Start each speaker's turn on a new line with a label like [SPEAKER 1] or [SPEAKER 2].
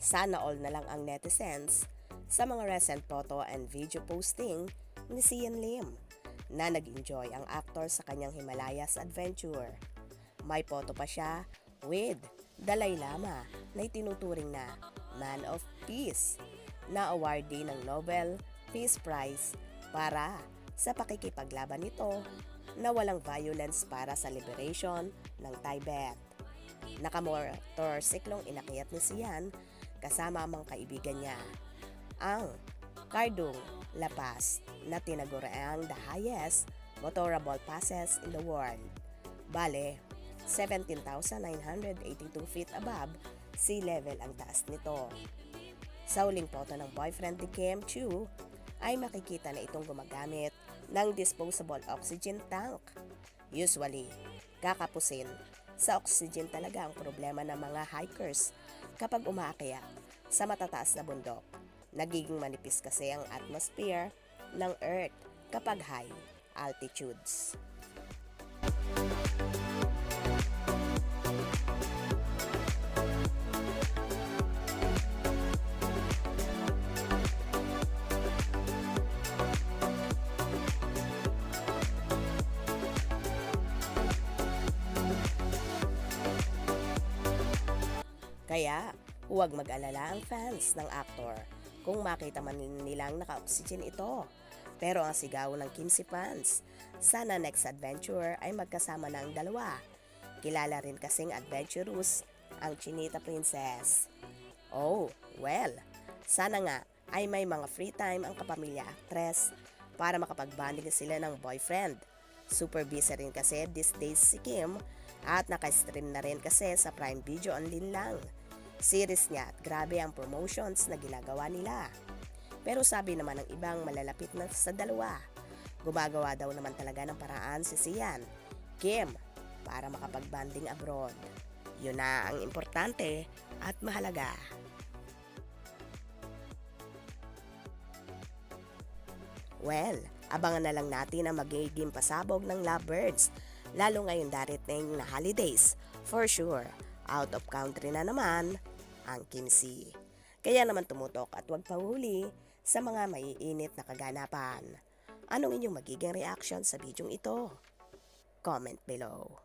[SPEAKER 1] Sana all na lang ang netizens sa mga recent photo and video posting ni Sian Lim na nag-enjoy ang actor sa kanyang Himalayas adventure. May photo pa siya with Dalai Lama na itinuturing na Man of Peace na awardee ng Nobel Peace Prize para sa pakikipaglaban nito na walang violence para sa liberation ng Tibet. Nakamotorsiklong inakyat ni Sian kasama ang mga kaibigan niya ang Kardung La Paz na tinaguriang the highest motorable passes in the world. Bale, 17,982 feet above sea level ang taas nito. Sa huling photo ng boyfriend ni Kim Chiu ay makikita na itong gumagamit ng disposable oxygen tank. Usually, kakapusin sa oxygen talaga ang problema ng mga hikers kapag umaakyat sa matataas na bundok. Nagiging manipis kasi ang atmosphere ng Earth kapag high altitudes. Kaya, huwag mag-alala ang fans ng aktor kung makita man nilang naka-oxygen ito. Pero ang sigaw ng Kimsi fans, sana next adventure ay magkasama na ang dalawa. Kilala rin kasing adventurous ang Chinita Princess. Oh, well, sana nga ay may mga free time ang kapamilya actress para makapagbanding sila ng boyfriend. Super busy rin kasi these days si Kim at naka-stream na rin kasi sa Prime Video online lang series niya at grabe ang promotions na ginagawa nila. Pero sabi naman ng ibang malalapit na sa dalawa, gumagawa daw naman talaga ng paraan si Sian, Kim, para makapagbanding abroad. Yun na ang importante at mahalaga. Well, abangan na lang natin ang magiging pasabog ng lovebirds, lalo ngayon darating na holidays. For sure, out of country na naman ang Kimsi. Kaya naman tumutok at huwag pahuli sa mga maiinit na kaganapan. Anong inyong magiging reaction sa bidyong ito? Comment below.